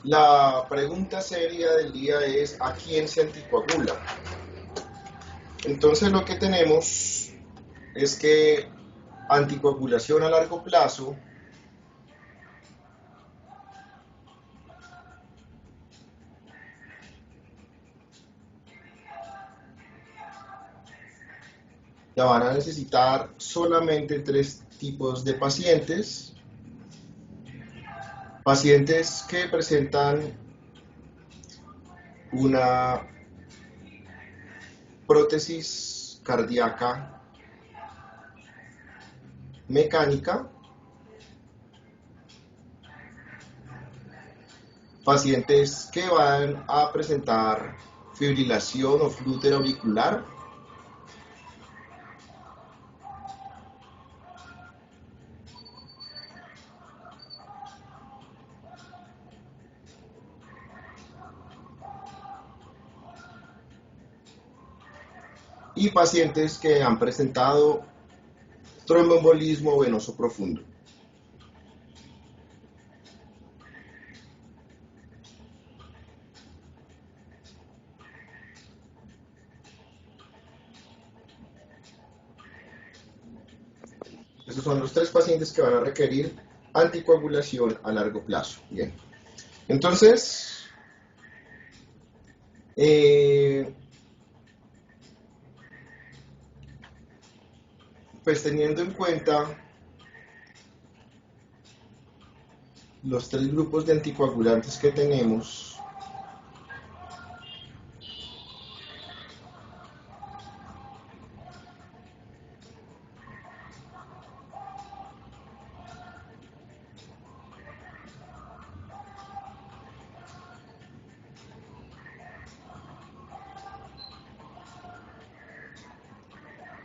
La pregunta seria del día es: ¿a quién se anticoagula? Entonces lo que tenemos es que anticoagulación a largo plazo la van a necesitar solamente tres tipos de pacientes. Pacientes que presentan una prótesis cardíaca mecánica, pacientes que van a presentar fibrilación o flúter auricular, y pacientes que han presentado tromboembolismo venoso profundo. Estos son los tres pacientes que van a requerir anticoagulación a largo plazo. Bien, entonces, pues teniendo en cuenta los tres grupos de anticoagulantes que tenemos,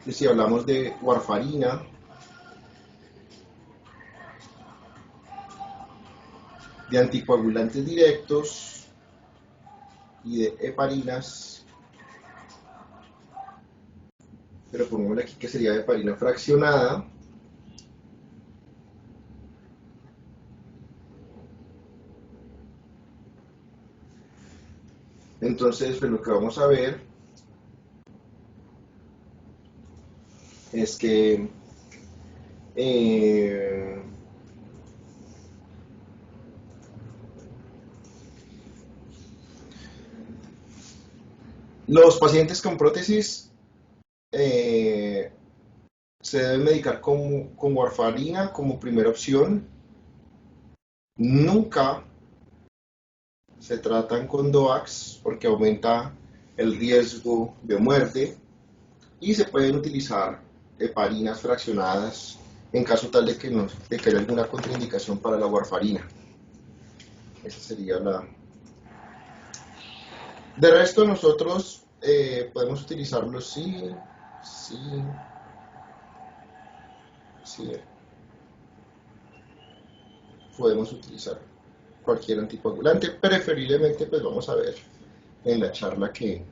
si hablamos de warfarina, de anticoagulantes directos y de heparinas, pero pongámosle aquí que sería heparina fraccionada. Entonces, pues lo que vamos a ver es que los pacientes con prótesis se deben medicar con warfarina como primera opción. Nunca se tratan con DOACs porque aumenta el riesgo de muerte, y se pueden utilizar heparinas fraccionadas en caso tal de que haya alguna contraindicación para la warfarina. Esa sería la... De resto, nosotros podemos utilizarlo, sí, podemos utilizar cualquier anticoagulante. Preferiblemente, pues vamos a ver en la charla que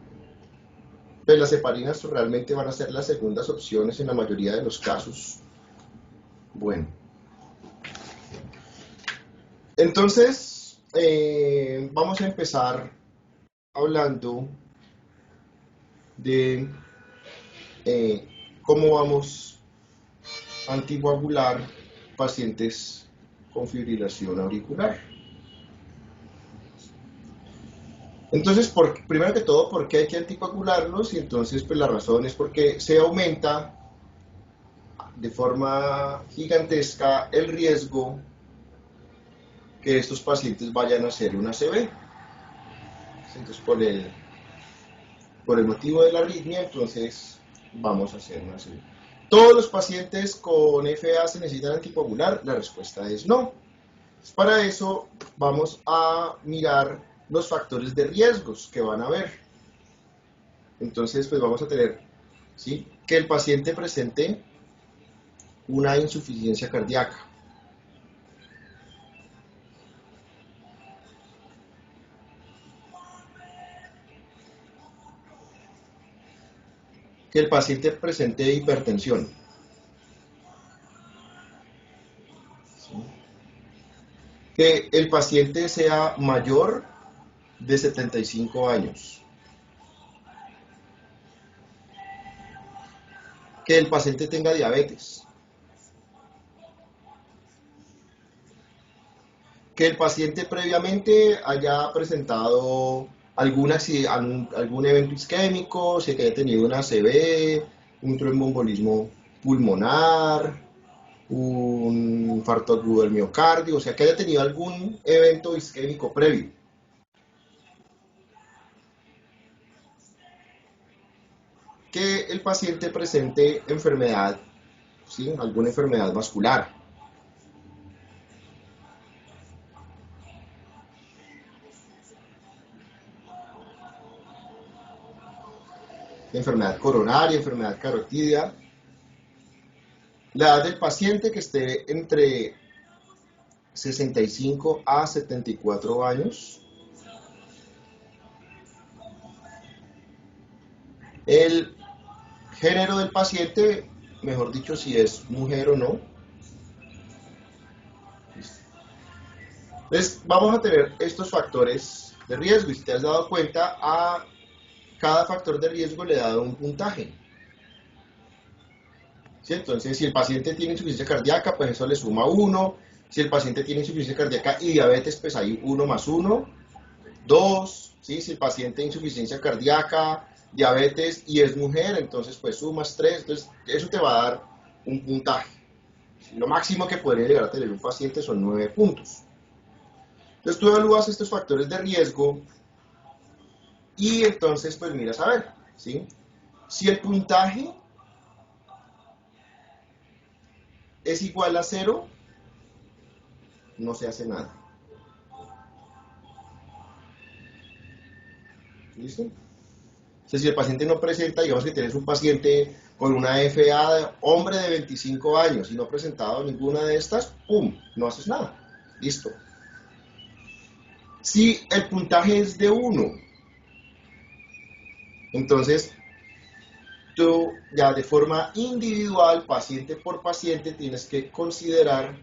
pues las heparinas realmente van a ser las segundas opciones en la mayoría de los casos. Bueno, entonces vamos a empezar hablando de cómo vamos a anticoagular pacientes con fibrilación auricular. Entonces, primero que todo, ¿por qué hay que anticoagularlos? Y entonces, pues la razón es porque se aumenta de forma gigantesca el riesgo que estos pacientes vayan a hacer una ACV. Entonces, por el motivo de la arritmia, entonces vamos a hacer una ACV. ¿Todos los pacientes con FA se necesitan anticoagular? La respuesta es no. Para eso vamos a mirar los factores de riesgos que van a haber. Entonces, pues vamos a tener, ¿sí?, que el paciente presente una insuficiencia cardíaca, que el paciente presente hipertensión, ¿sí?, Que el paciente sea mayor de 75 años. Que el paciente tenga diabetes. Que el paciente previamente haya presentado algún evento isquémico, si haya tenido una ACV, un tromboembolismo pulmonar, un infarto agudo del miocardio, o sea, que haya tenido algún evento isquémico previo. Que el paciente presente enfermedad, ¿sí? Alguna enfermedad vascular. Enfermedad coronaria, enfermedad carotidia. La edad del paciente que esté entre 65 a 74 años. El género del paciente, mejor dicho, si es mujer o no. Entonces, vamos a tener estos factores de riesgo. Y si te has dado cuenta, a cada factor de riesgo le he dado un puntaje. ¿Sí? Entonces, si el paciente tiene insuficiencia cardíaca, pues eso le suma 1. Si el paciente tiene insuficiencia cardíaca y diabetes, pues hay 1 más 1, 2. ¿Sí? Si el paciente tiene insuficiencia cardíaca, diabetes y es mujer, entonces pues sumas 3. Entonces, eso te va a dar un puntaje. Lo máximo que podría llegar a tener un paciente son 9 puntos. Entonces, tú evalúas estos factores de riesgo y entonces, pues miras a ver, ¿sí? Si el puntaje es igual a 0, no se hace nada. ¿Listo? Entonces, si el paciente no presenta, digamos que tienes un paciente con una FA de hombre de 25 años y no ha presentado ninguna de estas, ¡pum!, no haces nada. Listo. Si el puntaje es de 1, entonces tú ya de forma individual, paciente por paciente, tienes que considerar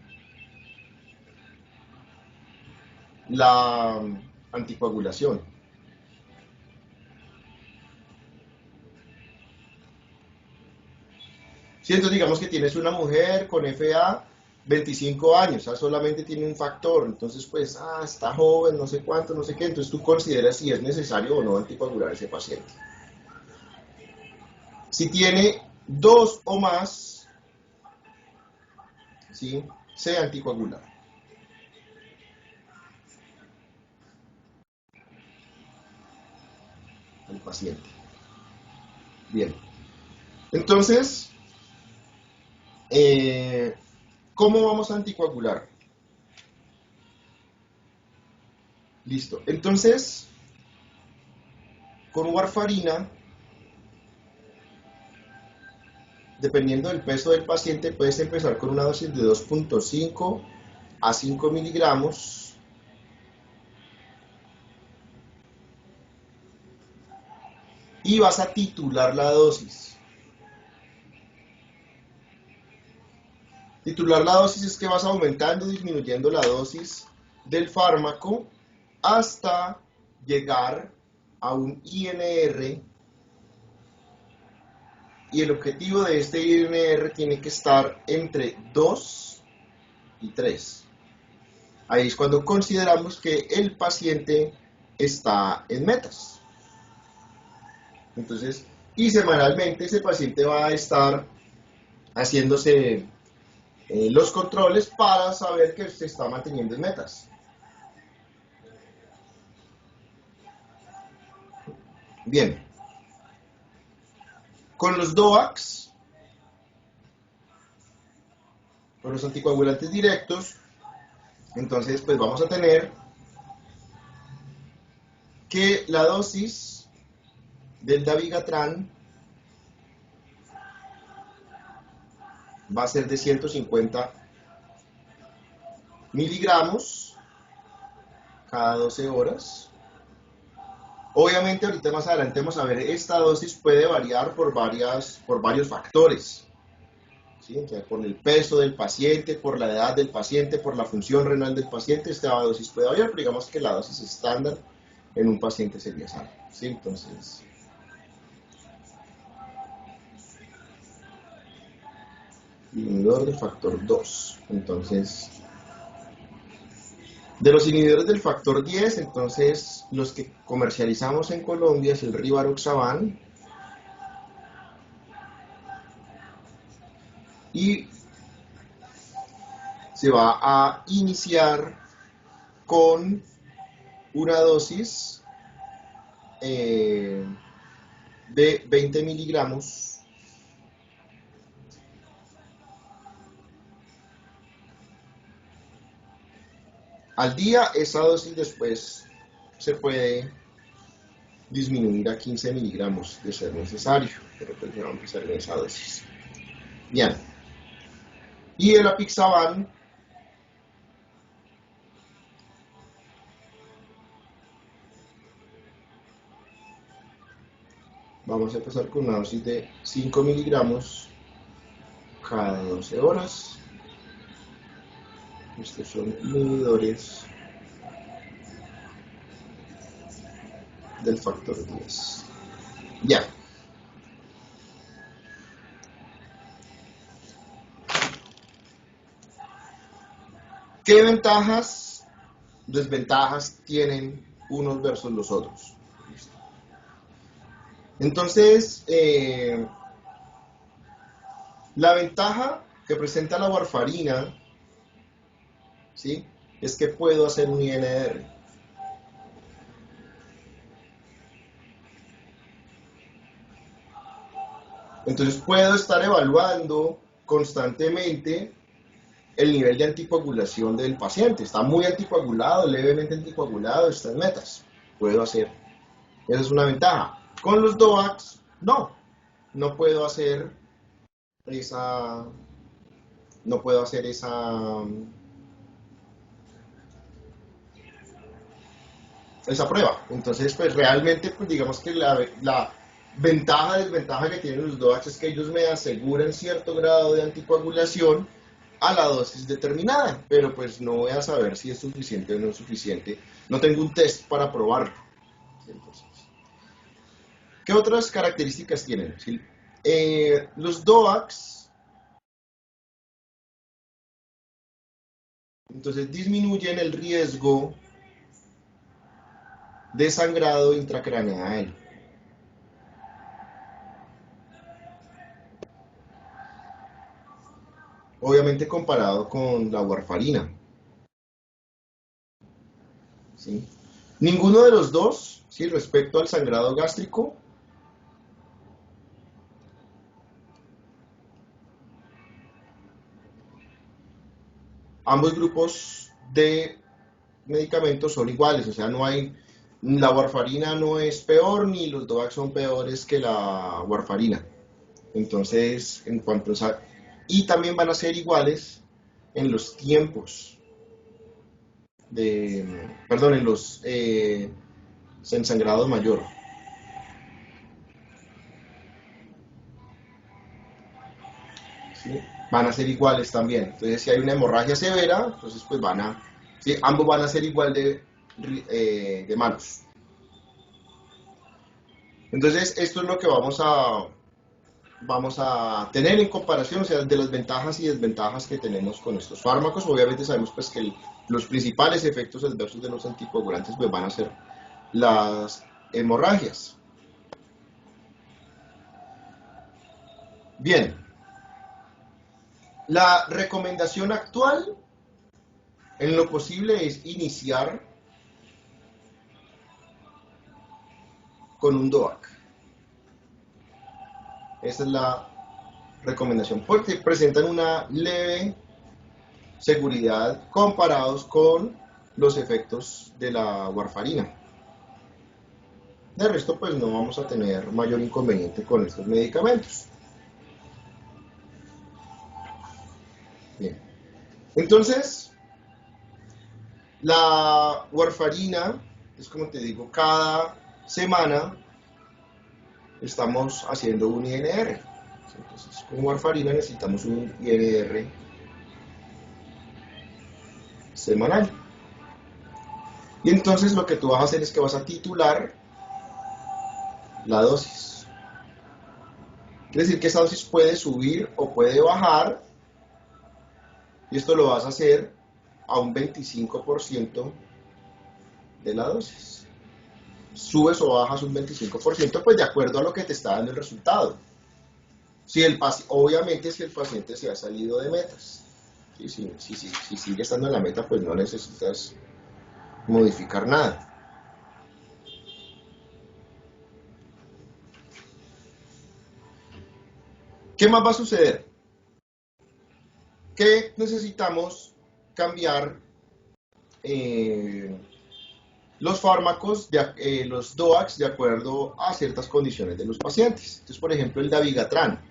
la anticoagulación. Si entonces digamos que tienes una mujer con FA 25 años, solamente tiene un factor, entonces pues, está joven, no sé cuánto, no sé qué, entonces tú consideras si es necesario o no anticoagular a ese paciente. Si tiene 2 o más, ¿sí?, se anticoagula. El paciente. Bien. Entonces, ¿cómo vamos a anticoagular? Listo. Entonces, con warfarina, dependiendo del peso del paciente, puedes empezar con una dosis de 2.5 a 5 miligramos. Y vas a titular la dosis. Titular la dosis es que vas aumentando, disminuyendo la dosis del fármaco hasta llegar a un INR, y el objetivo de este INR tiene que estar entre 2 y 3. Ahí es cuando consideramos que el paciente está en metas. Entonces, y semanalmente ese paciente va a estar haciéndose los controles para saber que se está manteniendo en metas. Bien. Con los DOACs, con los anticoagulantes directos, entonces pues vamos a tener que la dosis del dabigatran va a ser de 150 miligramos cada 12 horas. Obviamente ahorita más adelante vamos a ver, esta dosis puede variar por varios factores. ¿sí? Entonces, por el peso del paciente, por la edad del paciente, por la función renal del paciente, esta dosis puede variar, pero digamos que la dosis estándar en un paciente sería esa, ¿sí? Entonces, inhibidor de factor 2. Entonces, de los inhibidores del factor 10, entonces, los que comercializamos en Colombia es el Rivaroxaban y se va a iniciar con una dosis de 20 miligramos al día. Esa dosis después se puede disminuir a 15 miligramos de ser necesario, pero pues vamos a empezar en esa dosis. Bien, y el apixaban vamos a empezar con una dosis de 5 miligramos cada 12 horas. Estos son inhibidores del factor 10. Ya. ¿Qué ventajas, desventajas tienen unos versus los otros? Entonces, la ventaja que presenta la warfarina, ¿sí?, es que puedo hacer un INR. Entonces puedo estar evaluando constantemente el nivel de anticoagulación del paciente. Está muy anticoagulado, levemente anticoagulado, está en metas. Puedo hacer. Esa es una ventaja. Con los DOACs, no puedo hacer esa prueba. Entonces, pues realmente, pues digamos que la ventaja, desventaja que tienen los DOACs es que ellos me aseguran cierto grado de anticoagulación a la dosis determinada, pero pues no voy a saber si es suficiente o no es suficiente. No tengo un test para probarlo. Entonces, ¿qué otras características tienen? ¿Sí? Los DOACs, entonces, disminuyen el riesgo de sangrado intracraneal. Obviamente comparado con la warfarina. ¿Sí? Ninguno de los dos, ¿sí?, respecto al sangrado gástrico, ambos grupos de medicamentos son iguales, o sea, no hay, la warfarina no es peor ni los DOACs son peores que la warfarina. Entonces, en cuanto a, y también van a ser iguales en los tiempos en los ensangrado mayor. ¿Sí? Van a ser iguales también. Entonces, si hay una hemorragia severa, entonces pues ¿sí?, ambos van a ser igual de malos. Entonces, esto es lo que vamos a tener en comparación, o sea, de las ventajas y desventajas que tenemos con estos fármacos. Obviamente sabemos pues que los principales efectos adversos de los anticoagulantes pues van a ser las hemorragias. Bien, la recomendación actual en lo posible es iniciar con un DOAC. Esa es la recomendación, porque presentan una leve seguridad comparados con los efectos de la warfarina. De resto, pues no vamos a tener mayor inconveniente con estos medicamentos. Bien. Entonces, la warfarina es, como te digo, cada semana estamos haciendo un INR. Entonces, con warfarina necesitamos un INR semanal. Y entonces lo que tú vas a hacer es que vas a titular la dosis. Quiere decir que esa dosis puede subir o puede bajar, y esto lo vas a hacer a un 25% de la dosis. Subes o bajas un 25%, pues de acuerdo a lo que te está dando el resultado. Obviamente si el paciente se ha salido de metas. Si sigue estando en la meta, pues no necesitas modificar nada. ¿Qué más va a suceder? Que necesitamos cambiar los fármacos, los DOACs, de acuerdo a ciertas condiciones de los pacientes. Entonces, por ejemplo, el dabigatran.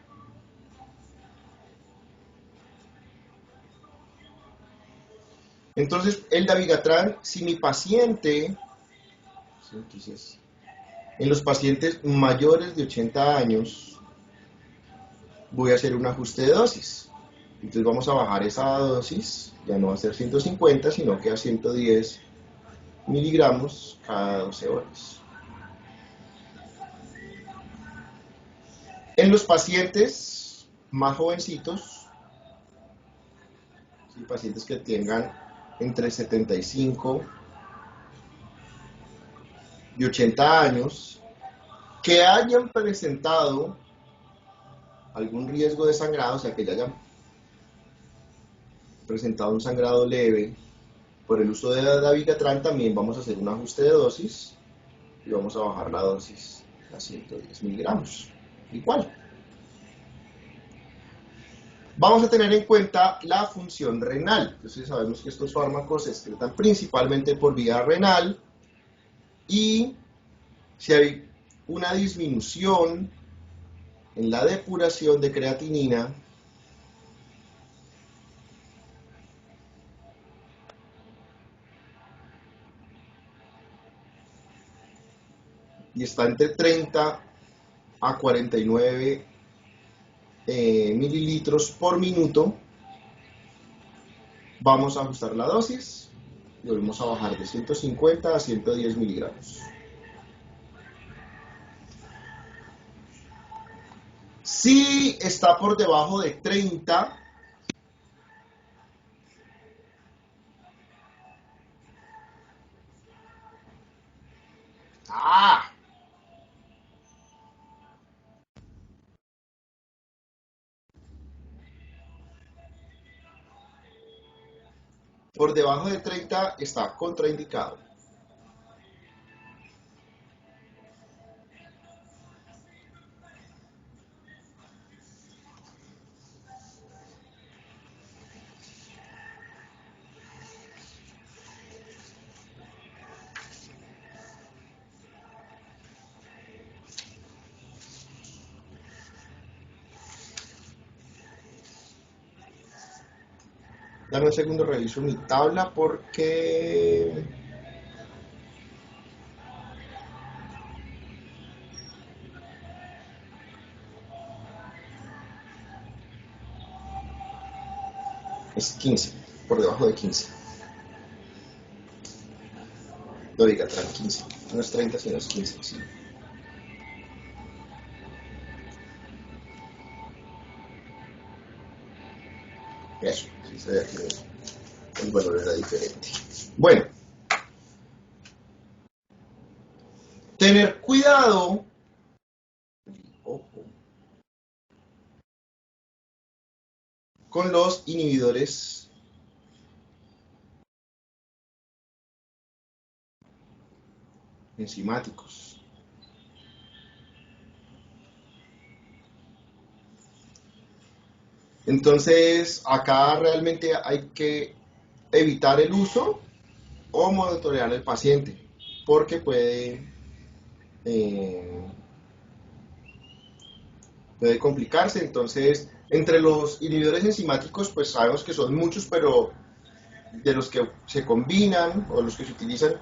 Entonces, el dabigatran, si mi paciente, entonces, en los pacientes mayores de 80 años, voy a hacer un ajuste de dosis. Entonces vamos a bajar esa dosis, ya no va a ser 150, sino que a 110 miligramos cada 12 horas. En los pacientes más jovencitos, pacientes que tengan entre 75 y 80 años, que hayan presentado algún riesgo de sangrado, o sea, que ya hayan presentado un sangrado leve por el uso de dabigatran, también vamos a hacer un ajuste de dosis y vamos a bajar la dosis a 110 miligramos. Igual. Vamos a tener en cuenta la función renal. Entonces sabemos que estos fármacos se excretan principalmente por vía renal, y si hay una disminución en la depuración de creatinina, y está entre 30 a 49 mililitros por minuto, vamos a ajustar la dosis y volvemos a bajar de 150 a 110 miligramos. Si está por debajo de 30, por debajo de 30 está contraindicado. Dame un segundo, reviso mi tabla porque es 15, por debajo de 15. Dabigatran 15, no es 30 sino es 15, sí. Eso, sí se ve aquí el valor era diferente. Bueno, tener cuidado, ojo, con los inhibidores enzimáticos. Entonces, acá realmente hay que evitar el uso o monitorear al paciente, porque puede complicarse. Entonces, entre los inhibidores enzimáticos, pues sabemos que son muchos, pero de los que se combinan o los que se utilizan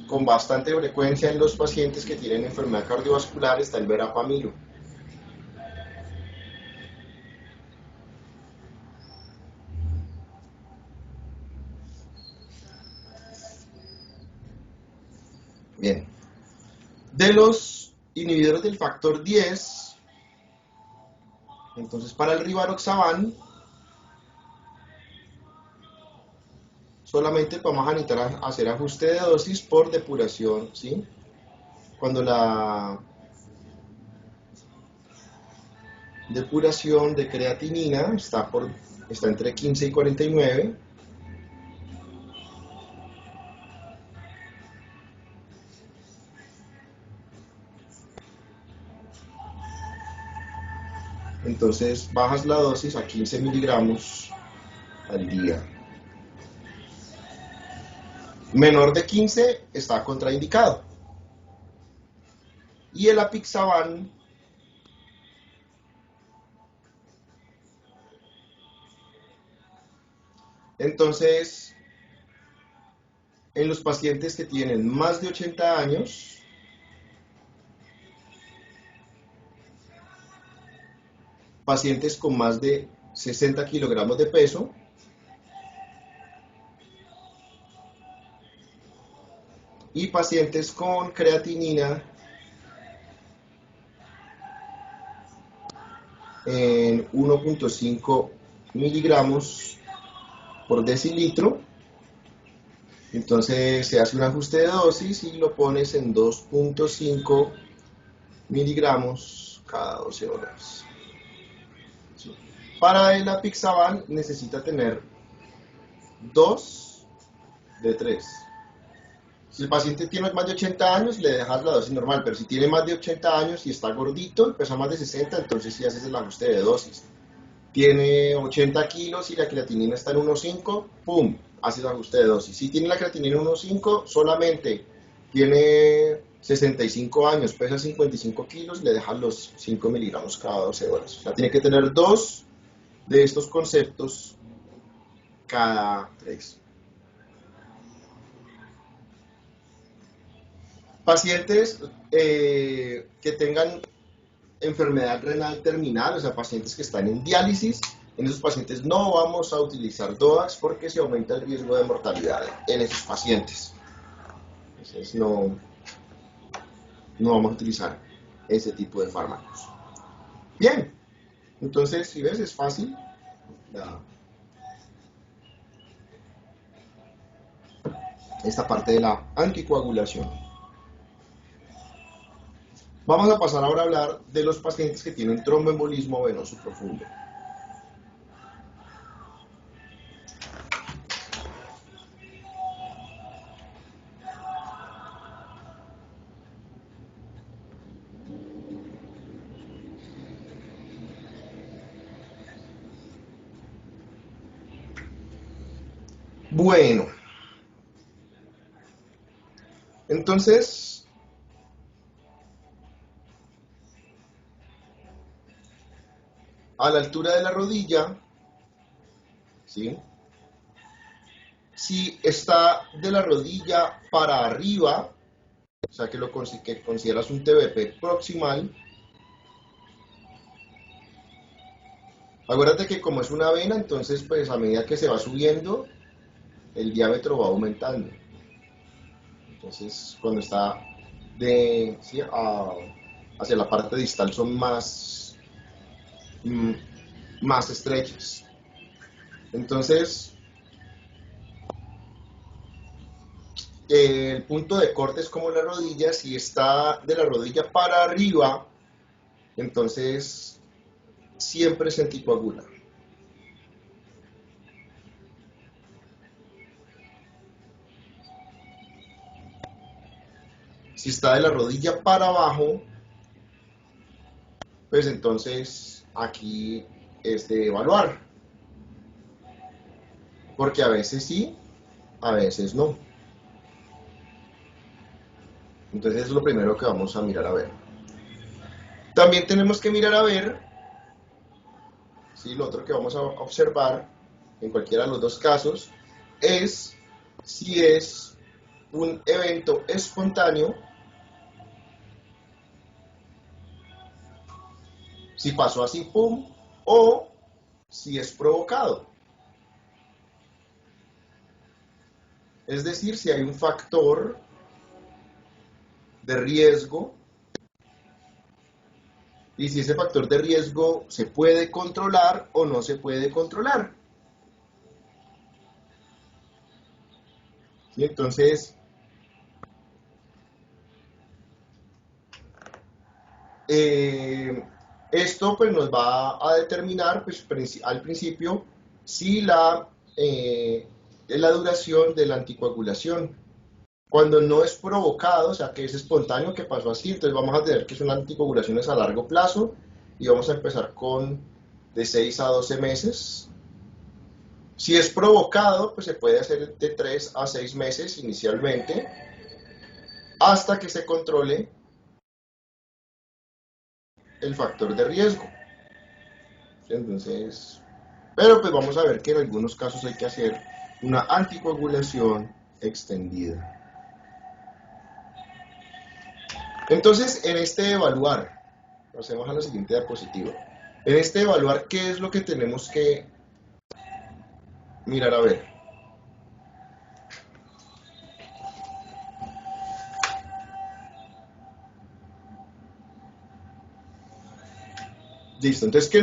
con bastante frecuencia en los pacientes que tienen enfermedad cardiovascular está el verapamilo. Bien. De los inhibidores del factor 10, entonces para el rivaroxaban, solamente vamos a necesitar hacer ajuste de dosis por depuración, ¿sí? Cuando la depuración de creatinina está entre 15 y 49, entonces bajas la dosis a 15 miligramos al día. Menor de 15 está contraindicado. Y el apixaban entonces en los pacientes que tienen más de 80 años, pacientes con más de 60 kilogramos de peso, y pacientes con creatinina en 1.5 miligramos por decilitro. Entonces se hace un ajuste de dosis y lo pones en 2.5 miligramos cada 12 horas. ¿Sí? Para el apixaban necesita tener 2 de 3. Si el paciente tiene más de 80 años, le dejas la dosis normal, pero si tiene más de 80 años y está gordito, pesa más de 60, entonces sí haces el ajuste de dosis. Tiene 80 kilos y la creatinina está en 1.5, ¡pum!, haces el ajuste de dosis. Si tiene la creatinina en 1.5, solamente tiene 65 años, pesa 55 kilos, le dejas los 5 miligramos cada 12 horas. O sea, tiene que tener 2 de estos conceptos cada 3. Pacientes que tengan enfermedad renal terminal, o sea, pacientes que están en diálisis, en esos pacientes no vamos a utilizar DOACs porque se aumenta el riesgo de mortalidad en esos pacientes. Entonces no vamos a utilizar ese tipo de fármacos. Bien, entonces si ves es fácil. Esta parte de la anticoagulación. Vamos a pasar ahora a hablar de los pacientes que tienen tromboembolismo venoso profundo. Bueno, entonces, a la altura de la rodilla, ¿sí?, si está de la rodilla para arriba, o sea que consideras un TBP proximal, acuérdate que como es una vena, entonces pues a medida que se va subiendo, el diámetro va aumentando. Entonces cuando está hacia la parte distal son más estrechas. Entonces el punto de corte es como la rodilla. Si está de la rodilla para arriba, entonces siempre se anticoagula. Si está de la rodilla para abajo, pues entonces aquí es de evaluar, porque a veces sí, a veces no. Entonces eso es lo primero que vamos a mirar a ver. También tenemos que mirar a ver, ¿sí?, lo otro que vamos a observar en cualquiera de los dos casos es si es un evento espontáneo, si pasó así, pum, o si es provocado. Es decir, si hay un factor de riesgo y si ese factor de riesgo se puede controlar o no se puede controlar. ¿Sí? Entonces, esto pues nos va a determinar pues, al principio si la duración de la anticoagulación. Cuando no es provocado, o sea que es espontáneo, que pasó así, entonces vamos a tener que son anticoagulaciones a largo plazo y vamos a empezar con de 6 a 12 meses. Si es provocado, pues se puede hacer de 3 a 6 meses inicialmente hasta que se controle el factor de riesgo. Entonces, pero pues vamos a ver que en algunos casos hay que hacer una anticoagulación extendida. Entonces, en este evaluar, pasemos a la siguiente diapositiva. En este evaluar, ¿qué es lo que tenemos que mirar a ver? Listo, entonces, ¿qué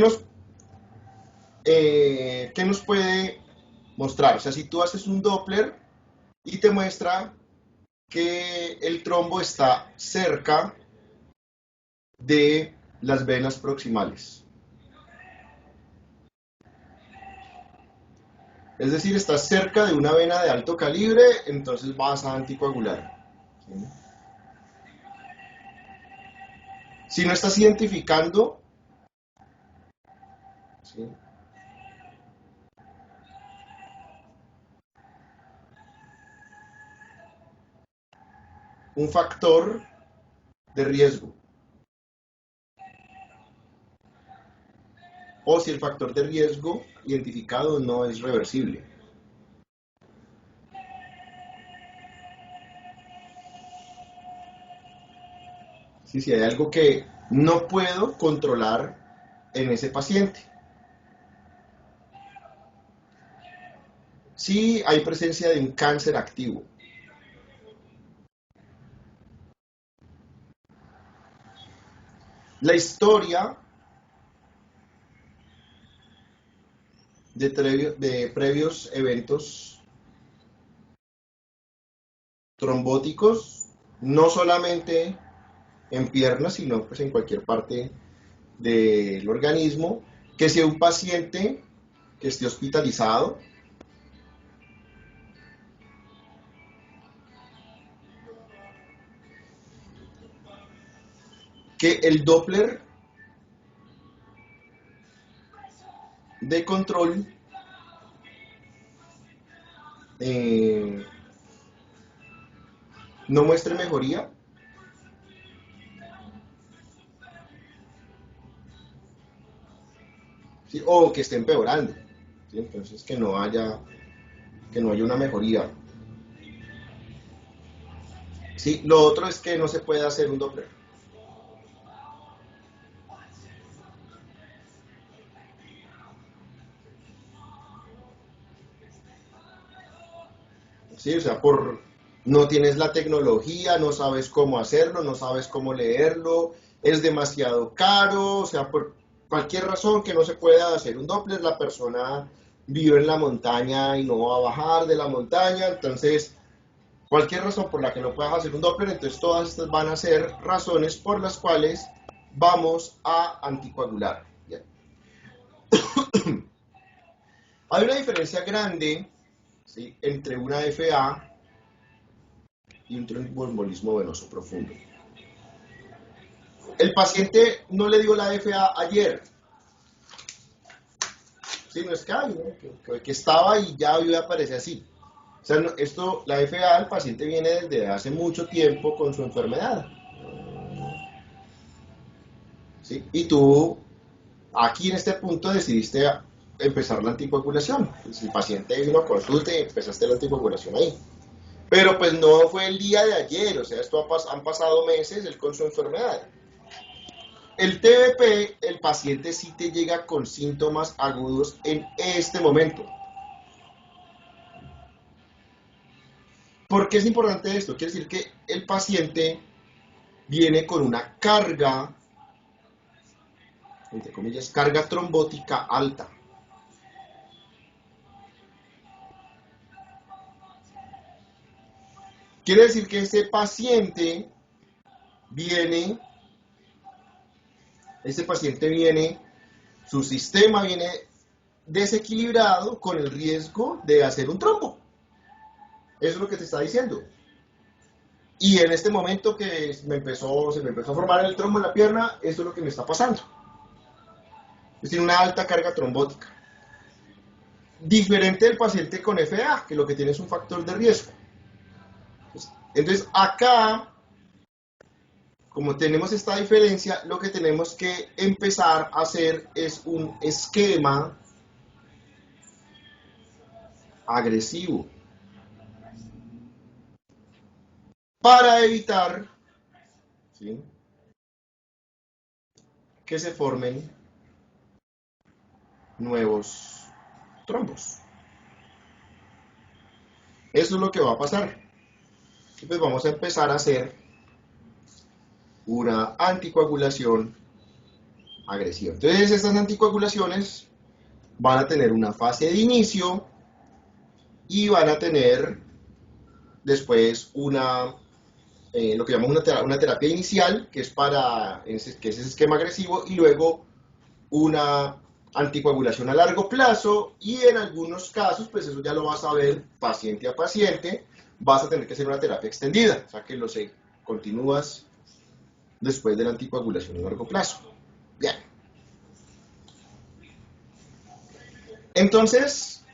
nos puede mostrar? O sea, si tú haces un Doppler y te muestra que el trombo está cerca de las venas proximales. Es decir, estás cerca de una vena de alto calibre, entonces vas a anticoagular. ¿Sí? Si no estás identificando, ¿sí?, un factor de riesgo, o si el factor de riesgo identificado no es reversible. ¿Sí? Si hay algo que no puedo controlar en ese paciente. Si hay presencia de un cáncer activo. La historia de previos eventos trombóticos, no solamente en piernas, sino pues en cualquier parte del organismo, que sea un paciente que esté hospitalizado, que el Doppler de control no muestre mejoría, ¿sí?, o que esté empeorando, ¿sí? Entonces que no haya una mejoría. ¿Sí? Lo otro es que no se puede hacer un Doppler. ¿Sí? O sea, no tienes la tecnología, no sabes cómo hacerlo, no sabes cómo leerlo, es demasiado caro, o sea, por cualquier razón que no se pueda hacer un Doppler, la persona vive en la montaña y no va a bajar de la montaña, entonces cualquier razón por la que no puedas hacer un Doppler, entonces todas estas van a ser razones por las cuales vamos a anticoagular. Bien. Hay una diferencia grande, ¿sí?, entre una FA y un tromboembolismo venoso profundo. El paciente no le dio la FA ayer, ¿sí? No es que estaba y ya hoy aparece así. O sea, la FA, el paciente viene desde hace mucho tiempo con su enfermedad, ¿sí? Y tú, aquí en este punto, decidiste empezar la anticoagulación. Pues el paciente vino a consulta y empezaste la anticoagulación ahí. Pero pues no fue el día de ayer, o sea, han pasado meses él con su enfermedad. El TBP, el paciente sí te llega con síntomas agudos en este momento. ¿Por qué es importante esto? Quiere decir que el paciente viene con una carga, entre comillas, carga trombótica alta. Quiere decir que ese paciente viene, su sistema viene desequilibrado con el riesgo de hacer un trombo. Eso es lo que te está diciendo. Y en este momento que se me empezó a formar el trombo en la pierna, eso es lo que me está pasando. Es decir, una alta carga trombótica. Diferente del paciente con FA, que lo que tiene es un factor de riesgo. Entonces, acá, como tenemos esta diferencia, lo que tenemos que empezar a hacer es un esquema agresivo para evitar, ¿sí?, que se formen nuevos trombos. Eso es lo que va a pasar. Y pues vamos a empezar a hacer una anticoagulación agresiva. Entonces estas anticoagulaciones van a tener una fase de inicio y van a tener después lo que llamamos una terapia inicial, que es ese esquema agresivo, y luego una anticoagulación a largo plazo, y en algunos casos, pues eso ya lo vas a ver paciente a paciente, vas a tener que hacer una terapia extendida, o sea que continúas después de la anticoagulación a largo plazo. Bien. Entonces,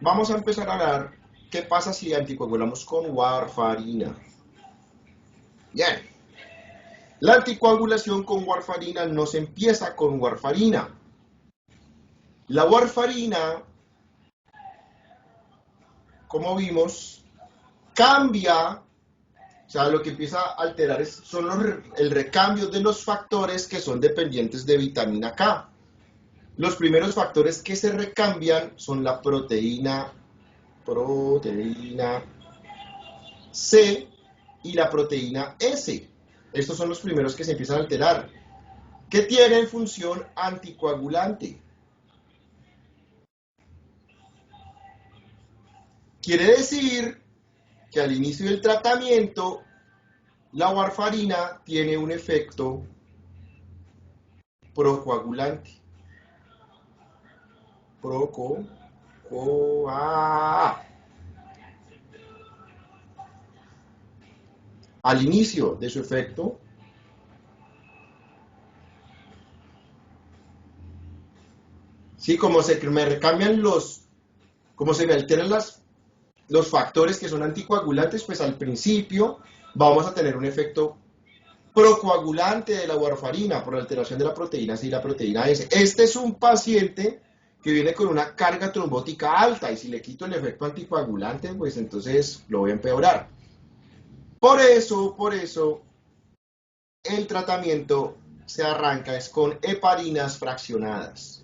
vamos a empezar a hablar qué pasa si anticoagulamos con warfarina. Bien. La anticoagulación con warfarina no se empieza con warfarina. La warfarina, como vimos, cambia, o sea, lo que empieza a alterar son el recambio de los factores que son dependientes de vitamina K. Los primeros factores que se recambian son la proteína C y la proteína S. Estos son los primeros que se empiezan a alterar, que tienen función anticoagulante. Quiere decir que al inicio del tratamiento, la warfarina tiene un efecto procoagulante. Al inicio de su efecto, sí, como se me recambian como se me alteran los factores que son anticoagulantes, pues al principio vamos a tener un efecto procoagulante de la warfarina por la alteración de la proteína C y la proteína S. Este es un paciente que viene con una carga trombótica alta, y si le quito el efecto anticoagulante, pues entonces lo voy a empeorar. Por eso, el tratamiento se arranca es con heparinas fraccionadas.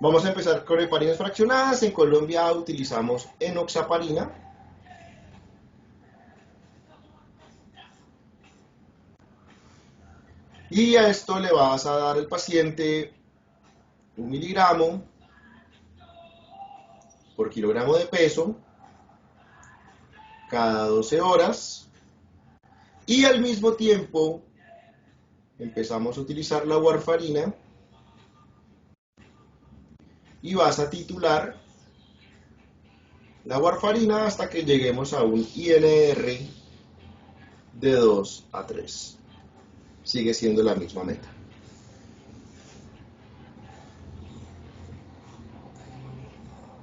Vamos a empezar con heparinas fraccionadas. En Colombia utilizamos enoxaparina. Y a esto le vas a dar al paciente 1 miligramo por kilogramo de peso cada 12 horas. Y al mismo tiempo empezamos a utilizar la warfarina y vas a titular la warfarina hasta que lleguemos a un INR de 2 a 3. Sigue siendo la misma meta.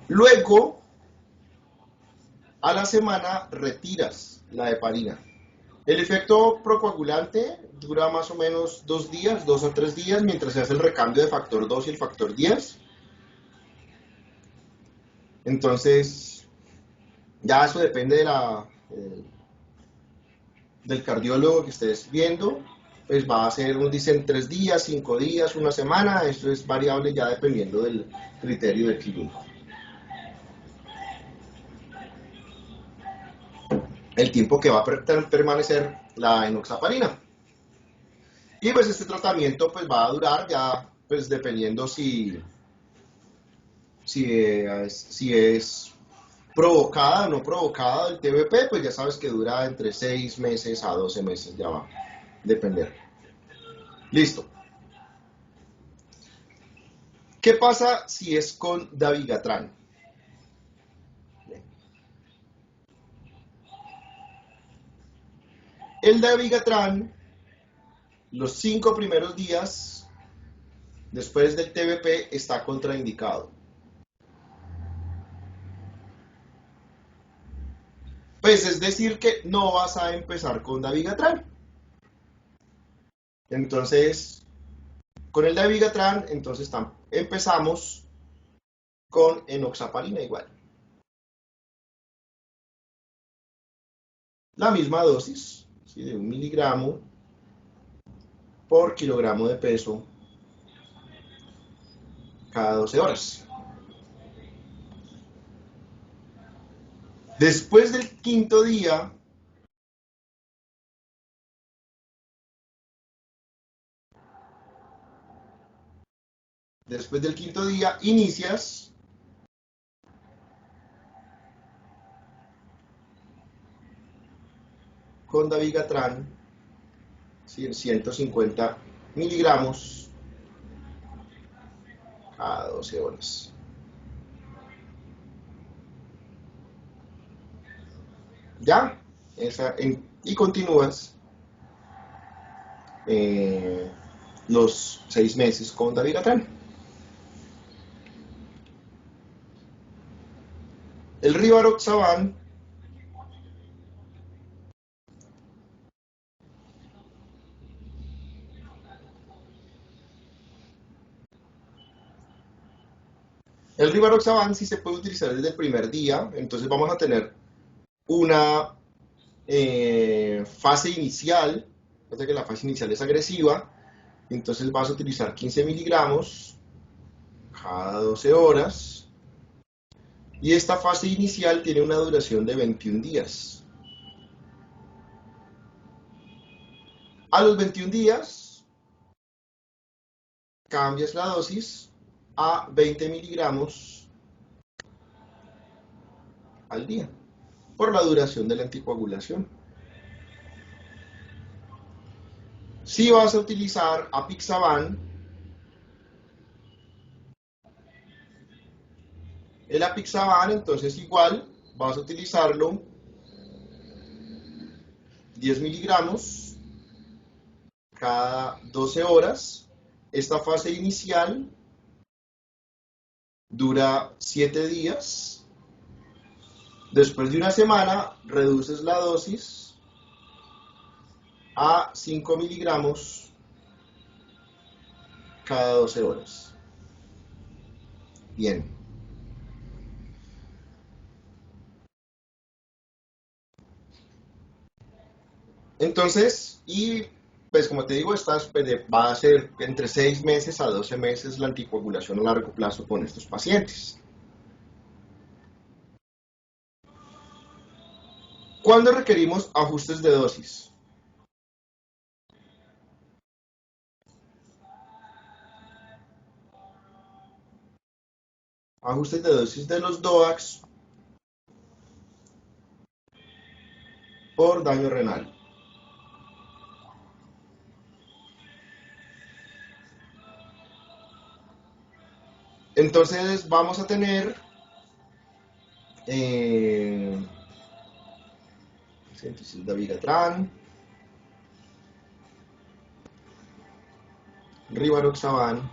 Luego, a la semana retiras la heparina. El efecto procoagulante dura más o menos 2 días, 2 a 3 días, mientras se hace el recambio de factor 2 y el factor 10. Entonces, ya eso depende del cardiólogo que estés viendo. pues va a ser, unos dicen 3 días, 5 días, una semana, eso es variable ya dependiendo del criterio del clínico. El tiempo que va a permanecer la enoxaparina. Y pues este tratamiento pues va a durar ya, pues dependiendo si es provocada o no provocada el TBP, pues ya sabes que dura entre 6 meses a 12 meses, ya va a depender. Listo. ¿Qué pasa si es con dabigatran? El dabigatran, los 5 primeros días después del TBP está contraindicado. Pues es decir que no vas a empezar con dabigatran. Entonces, con el dabigatran, entonces empezamos con enoxaparina igual. La misma dosis, ¿sí? De 1 miligramo por kilogramo de peso cada 12 horas. Después del quinto día, inicias con dabigatran, 150 miligramos cada 12 horas. ¿Ya? Y continúas los 6 meses con dabigatran. El rivaroxaban sí se puede utilizar desde el primer día, entonces vamos a tener una fase inicial, fíjate que la fase inicial es agresiva, entonces vas a utilizar 15 miligramos cada 12 horas, y esta fase inicial tiene una duración de 21 días. A los 21 días, cambias la dosis a 20 miligramos al día, por la duración de la anticoagulación. Si vas a utilizar apixaban, el apixaban, entonces igual vas a utilizarlo 10 miligramos cada 12 horas. Esta fase inicial dura 7 días. Después de una semana, reduces la dosis a 5 miligramos cada 12 horas. Bien. Entonces, y pues como te digo, va a ser entre 6 meses a 12 meses la anticoagulación a largo plazo con estos pacientes. ¿Cuándo requerimos ajustes de dosis? Ajustes de dosis de los DOACs por daño renal. Entonces vamos a tener dabigatran, rivaroxaban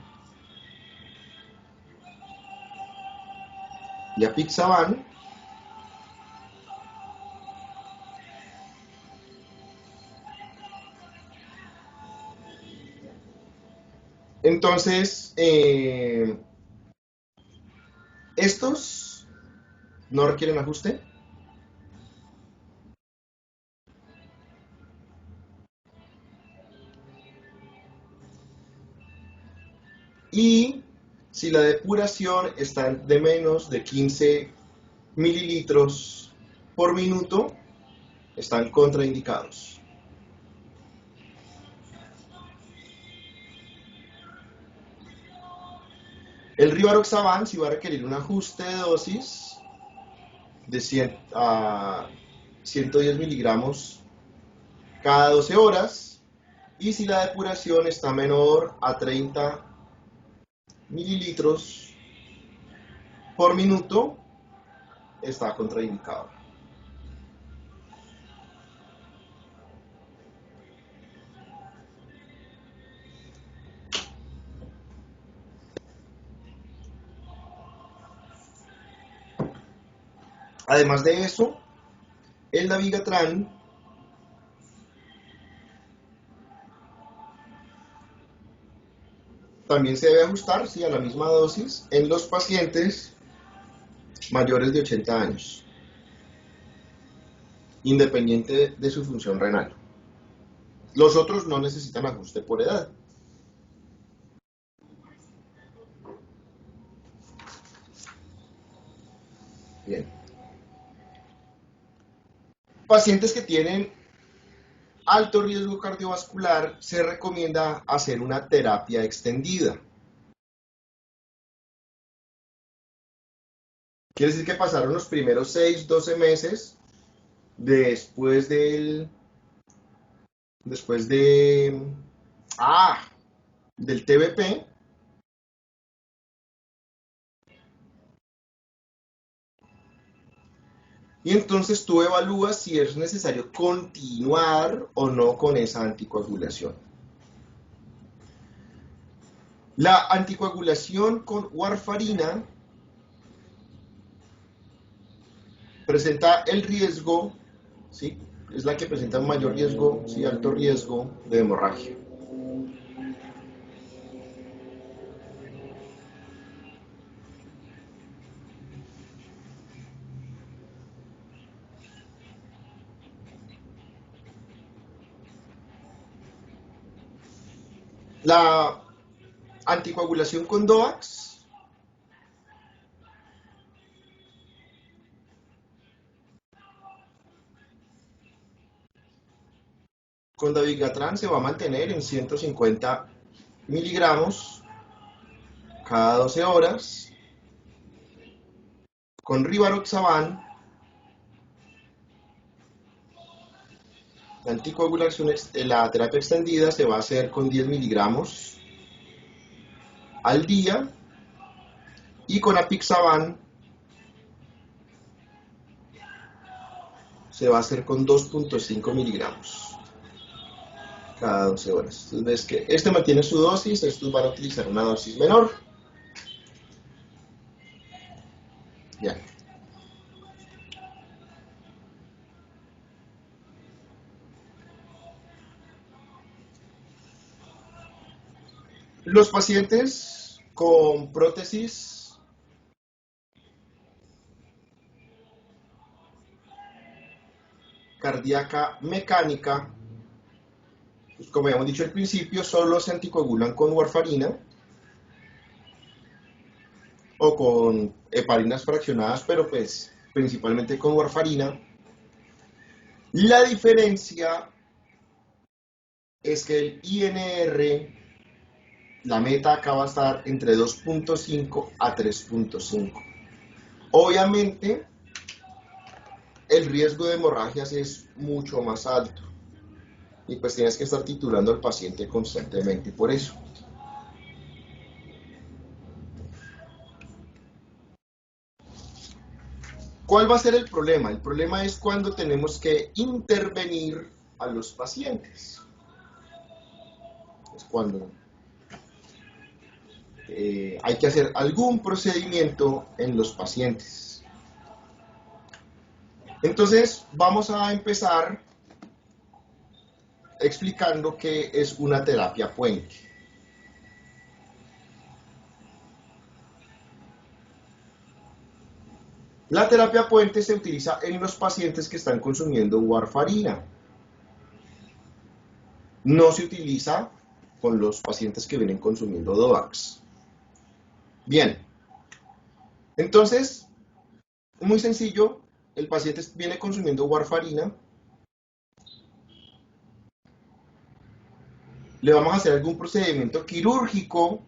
y apixaban. Entonces, estos no requieren ajuste. y si la depuración está de menos de 15 mililitros por minuto, están contraindicados. El rivaroxaban sí va a requerir un ajuste de dosis de 100 a 110 miligramos cada 12 horas, y si la depuración está menor a 30 mililitros por minuto, está contraindicado. Además de eso, el dabigatran también se debe ajustar, sí, a la misma dosis en los pacientes mayores de 80 años, independiente de su función renal. Los otros no necesitan ajuste por edad. Bien. Pacientes que tienen alto riesgo cardiovascular, se recomienda hacer una terapia extendida. Quiere decir que pasaron los primeros 6-12 meses después del TBP, y entonces tú evalúas si es necesario continuar o no con esa anticoagulación. La anticoagulación con warfarina presenta el riesgo, ¿sí? Es la que presenta mayor riesgo, ¿sí? Alto riesgo de hemorragia. La anticoagulación con DOACs con dabigatran se va a mantener en 150 miligramos cada 12 horas. Con rivaroxaban, la anticoagulación, la terapia extendida se va a hacer con 10 miligramos al día, y con apixaban se va a hacer con 2.5 miligramos cada 12 horas. Entonces ves que este mantiene su dosis, estos van a utilizar una dosis menor. Ya. Los pacientes con prótesis cardíaca mecánica, pues como habíamos dicho al principio, solo se anticoagulan con warfarina o con heparinas fraccionadas, pero pues principalmente con warfarina. La diferencia es que el INR, la meta acá va a estar entre 2.5 a 3.5. Obviamente, el riesgo de hemorragias es mucho más alto, y pues tienes que estar titurando al paciente constantemente por eso. ¿Cuál va a ser el problema? El problema es cuando tenemos que intervenir a los pacientes. Es cuando hay que hacer algún procedimiento en los pacientes. Entonces, vamos a empezar explicando qué es una terapia puente. La terapia puente se utiliza en los pacientes que están consumiendo warfarina. No se utiliza con los pacientes que vienen consumiendo DOACs. Bien, entonces, muy sencillo, el paciente viene consumiendo warfarina, le vamos a hacer algún procedimiento quirúrgico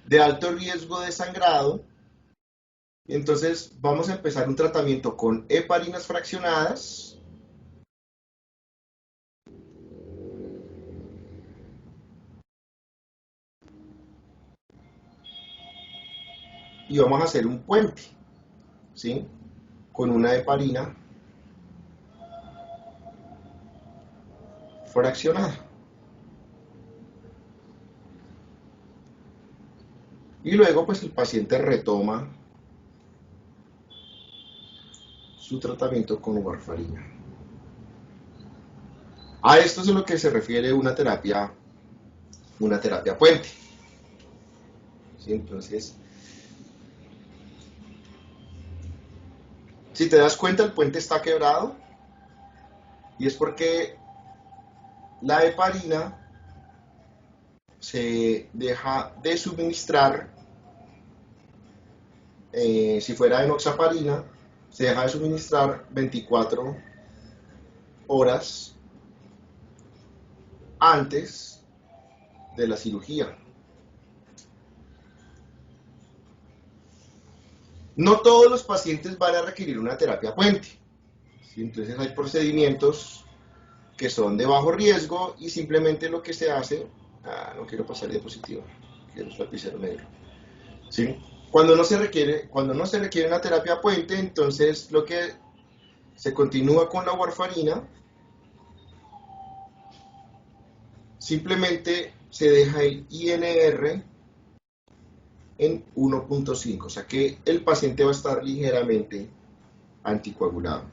de alto riesgo de sangrado, y entonces vamos a empezar un tratamiento con heparinas fraccionadas, y vamos a hacer un puente, ¿sí? Con una heparina fraccionada. Y luego pues el paciente retoma su tratamiento con warfarina. A esto es a lo que se refiere una terapia puente. ¿Sí? Entonces, si te das cuenta, el puente está quebrado y es porque la heparina se deja de suministrar, si fuera enoxaparina, se deja de suministrar 24 horas antes de la cirugía. No todos los pacientes van a requerir una terapia puente, ¿sí? Entonces hay procedimientos que son de bajo riesgo y simplemente lo que se hace, no quiero pasar diapositiva, quiero el lapicero negro, ¿sí? Cuando no se requiere una terapia puente, entonces lo que se continúa con la warfarina, simplemente se deja el INR en 1.5, o sea que el paciente va a estar ligeramente anticoagulado.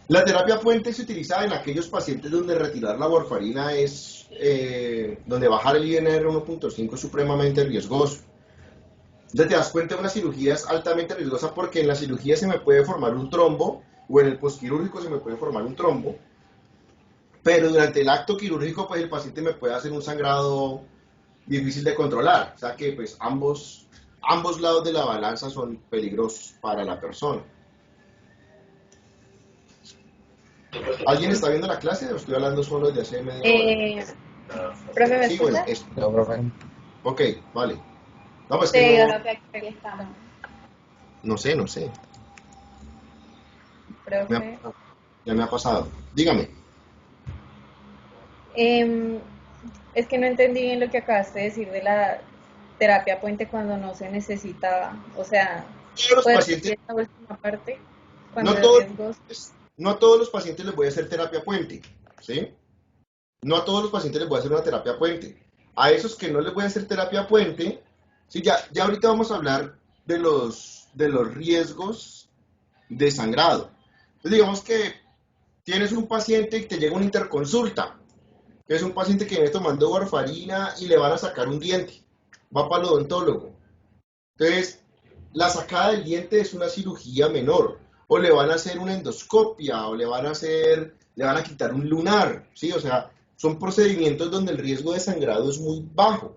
La terapia puente se utiliza en aquellos pacientes donde retirar la warfarina es, donde bajar el INR 1.5 es supremamente riesgoso. Ya te das cuenta, una cirugía es altamente riesgosa porque en la cirugía se me puede formar un trombo, o en el posquirúrgico se me puede formar un trombo, pero durante el acto quirúrgico pues el paciente me puede hacer un sangrado difícil de controlar, o sea que pues ambos lados de la balanza son peligrosos para la persona. ¿Alguien está viendo la clase o estoy hablando solo desde hace media hora? Profe, ¿me Sí, escucha? bueno, No, profe. ok, vale. No, pues Sí, que yo no, creo que aquí estamos. no sé, Profe. ya me ha pasado. Dígame. Em, es que no entendí bien lo que acabaste de decir de la terapia puente cuando no se necesitaba. O sea, Todos los ¿puedes pacientes, repetir esta última parte? Cuando no es todos, riesgoso. no a todos los pacientes les voy a hacer terapia puente, ¿sí? No a todos los pacientes les voy a hacer una terapia puente. A esos que no les voy a hacer terapia puente, sí, ya ahorita vamos a hablar de los riesgos de sangrado. Entonces digamos que tienes un paciente y te llega una interconsulta, que es un paciente que viene tomando warfarina y le van a sacar un diente, va para el odontólogo. Entonces, la sacada del diente es una cirugía menor, o le van a hacer una endoscopia, o le van a quitar un lunar, ¿sí? O sea, son procedimientos donde el riesgo de sangrado es muy bajo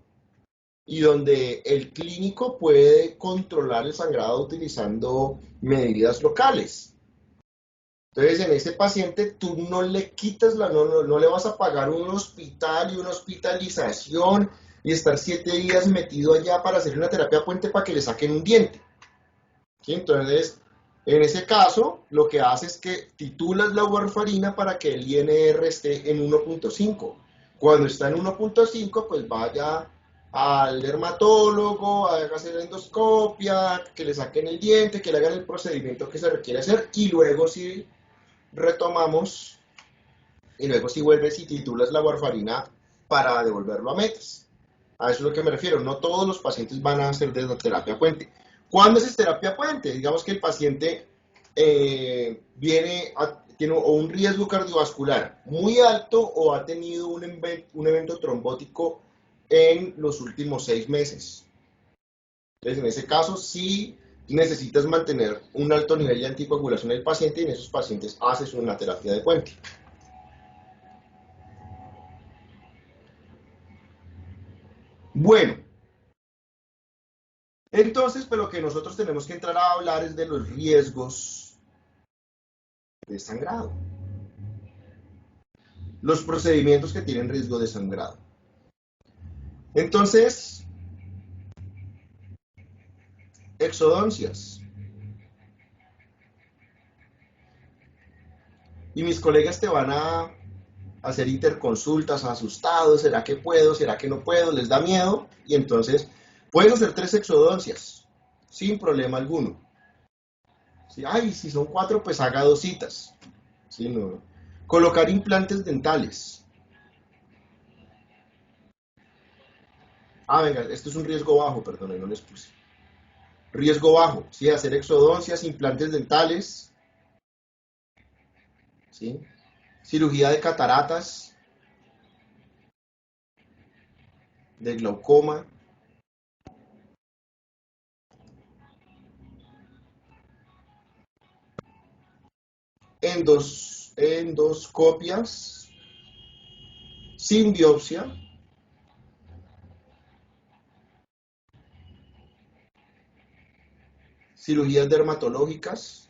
y donde el clínico puede controlar el sangrado utilizando medidas locales. Entonces, en ese paciente tú no le quitas no le vas a pagar un hospital y una hospitalización y estar 7 días metido allá para hacer una terapia puente para que le saquen un diente. ¿Sí? Entonces, en ese caso, lo que hace es que titulas la warfarina para que el INR esté en 1.5. Cuando está en 1.5, pues vaya al dermatólogo, hágase la endoscopia, que le saquen el diente, que le hagan el procedimiento que se requiere hacer y luego sí retomamos y luego si vuelves y titulas la warfarina para devolverlo a metas. A eso es lo que me refiero. No todos los pacientes van a hacer de la terapia puente. ¿Cuándo es terapia puente? Digamos que el paciente tiene un riesgo cardiovascular muy alto o ha tenido un evento trombótico en los últimos 6 meses. Entonces, en ese caso, sí necesitas mantener un alto nivel de anticoagulación del paciente y en esos pacientes haces una terapia de puente. Bueno, entonces, pues lo que nosotros tenemos que entrar a hablar es de los riesgos de sangrado. Los procedimientos que tienen riesgo de sangrado. Entonces, exodoncias. Y mis colegas te van a hacer interconsultas asustados, ¿será que puedo? ¿Será que no puedo? Les da miedo y entonces puedes hacer 3 exodoncias sin problema alguno. ¿Sí? Ay, si son 4, pues haga 2 citas. ¿Sí? No. Colocar implantes dentales. Ah, venga, esto es un riesgo bajo, perdón, no les puse. Riesgo bajo, ¿sí? Hacer exodoncias, implantes dentales, ¿sí? Cirugía de cataratas, de glaucoma, endoscopias, sin biopsia, cirugías dermatológicas,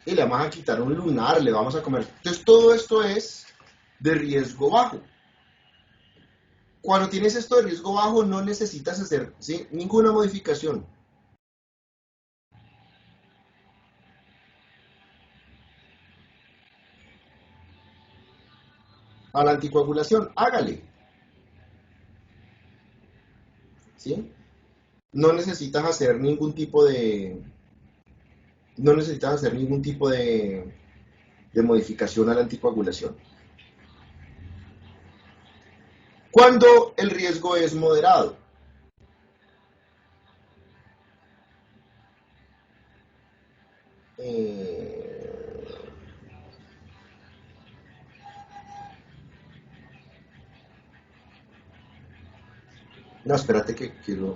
y le vamos a quitar un lunar, le vamos a comer. Entonces todo esto es de riesgo bajo. Cuando tienes esto de riesgo bajo no necesitas hacer, ¿sí?, ninguna modificación. A la anticoagulación, hágale. ¿Sí? No necesitas hacer ningún tipo de... No necesitas hacer ningún tipo de modificación a la anticoagulación. Cuando el riesgo es moderado. No, espérate que quiero...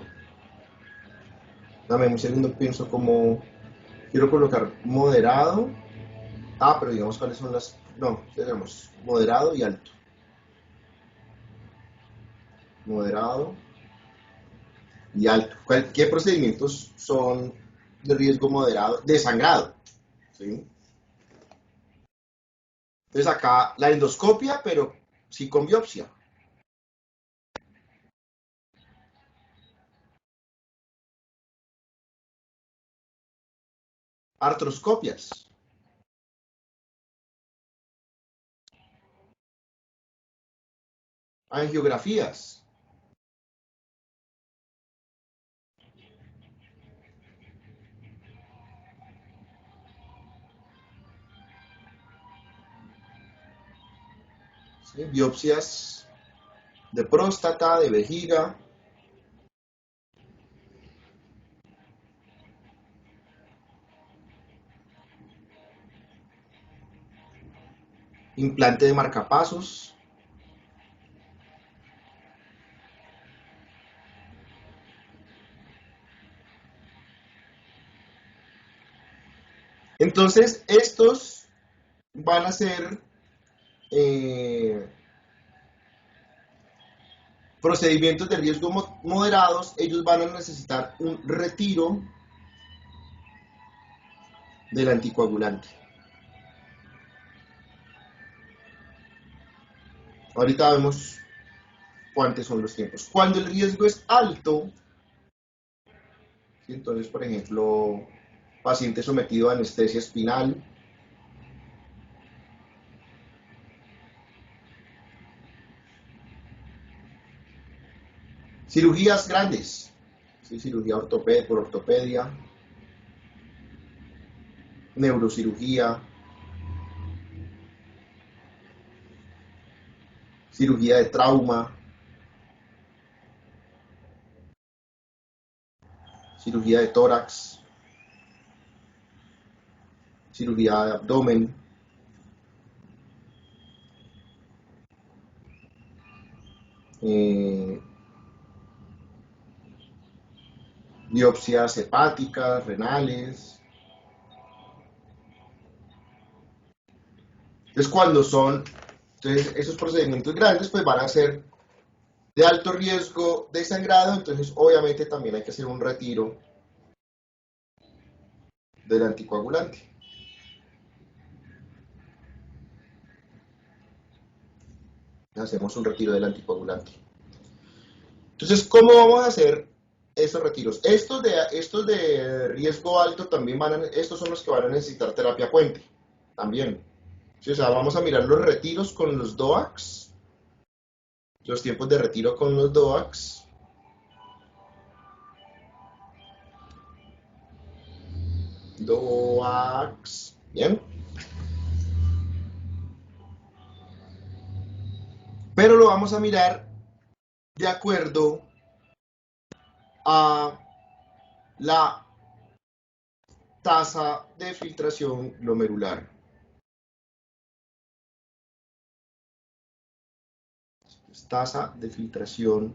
Dame un segundo, pienso como... Quiero colocar moderado. Ah, pero digamos cuáles son las... No, digamos moderado y alto. Moderado y alto. ¿Qué procedimientos son de riesgo moderado? De sangrado. ¿Sí? Entonces acá la endoscopia, pero sí con biopsia. Artroscopias. Angiografías. ¿Sí? Biopsias de próstata, de vejiga. Implante de marcapasos. Entonces, estos van a ser procedimientos de riesgo moderados. Ellos van a necesitar un retiro del anticoagulante. Ahorita vemos cuántos son los tiempos. Cuando el riesgo es alto, ¿sí? Entonces, por ejemplo, paciente sometido a anestesia espinal, cirugías grandes, ¿sí? Cirugía por ortopedia, neurocirugía, cirugía de trauma, cirugía de tórax, cirugía de abdomen, biopsias hepáticas, renales. Es cuando son Entonces, esos procedimientos grandes pues van a ser de alto riesgo de sangrado, entonces obviamente también hay que hacer un retiro del anticoagulante. Hacemos un retiro del anticoagulante. Entonces, ¿cómo vamos a hacer esos retiros? Estos de riesgo alto también estos son los que van a necesitar terapia puente, también. Sí, o sea, vamos a mirar los retiros con los DOACs, los tiempos de retiro con los DOACs. DOACs, bien. Pero lo vamos a mirar de acuerdo a la tasa de filtración glomerular. Tasa de filtración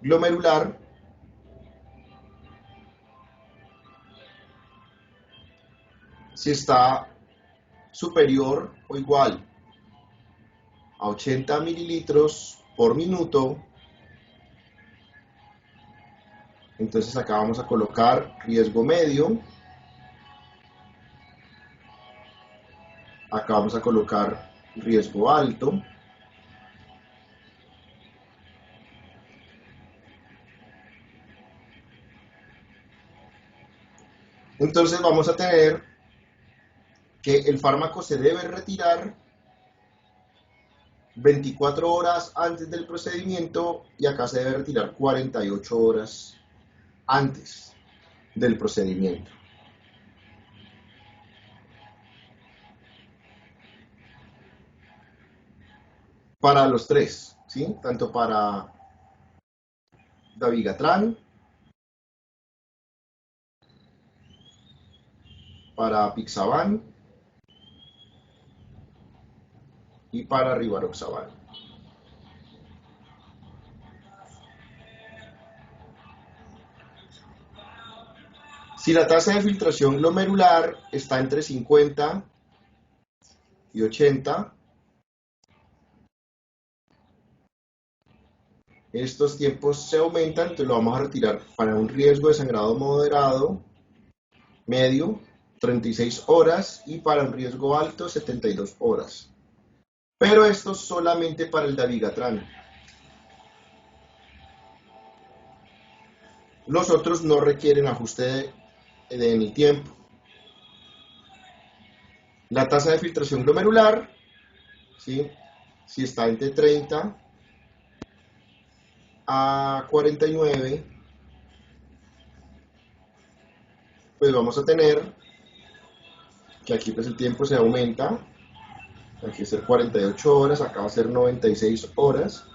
glomerular si está superior o igual a 80 mililitros por minuto, entonces acá vamos a colocar riesgo medio, acá vamos a colocar riesgo alto, entonces vamos a tener que el fármaco se debe retirar 24 horas antes del procedimiento y acá se debe retirar 48 horas antes del procedimiento. Para los tres, ¿sí? Tanto para dabigatran, para apixaban y para rivaroxaban. Si la tasa de filtración glomerular está entre 50 y 80, estos tiempos se aumentan, entonces lo vamos a retirar para un riesgo de sangrado moderado, medio, 36 horas y para un riesgo alto, 72 horas. Pero esto solamente para el dabigatran. Los otros no requieren ajuste en el tiempo. La tasa de filtración glomerular, ¿sí? Si está entre 30 a 49, pues vamos a tener que aquí pues el tiempo se aumenta, aquí va a ser 48 horas, acá va a ser 96 horas,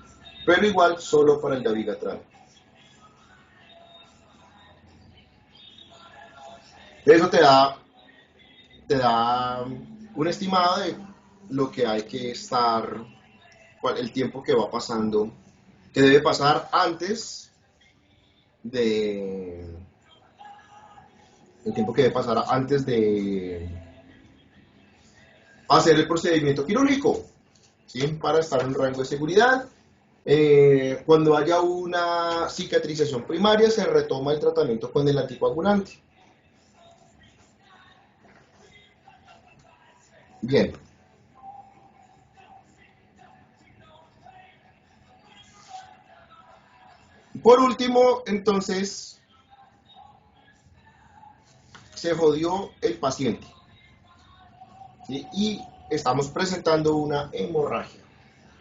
pero igual solo para el dabigatran. Eso te da un estimado de lo que hay que estar, el tiempo que va pasando, que debe pasar antes de, el tiempo que debe pasar antes de hacer el procedimiento quirúrgico, ¿sí? Para estar en rango de seguridad. Cuando haya una cicatrización primaria, se retoma el tratamiento con el anticoagulante. Bien. Por último, entonces, se jodió el paciente, ¿sí? Y estamos presentando una hemorragia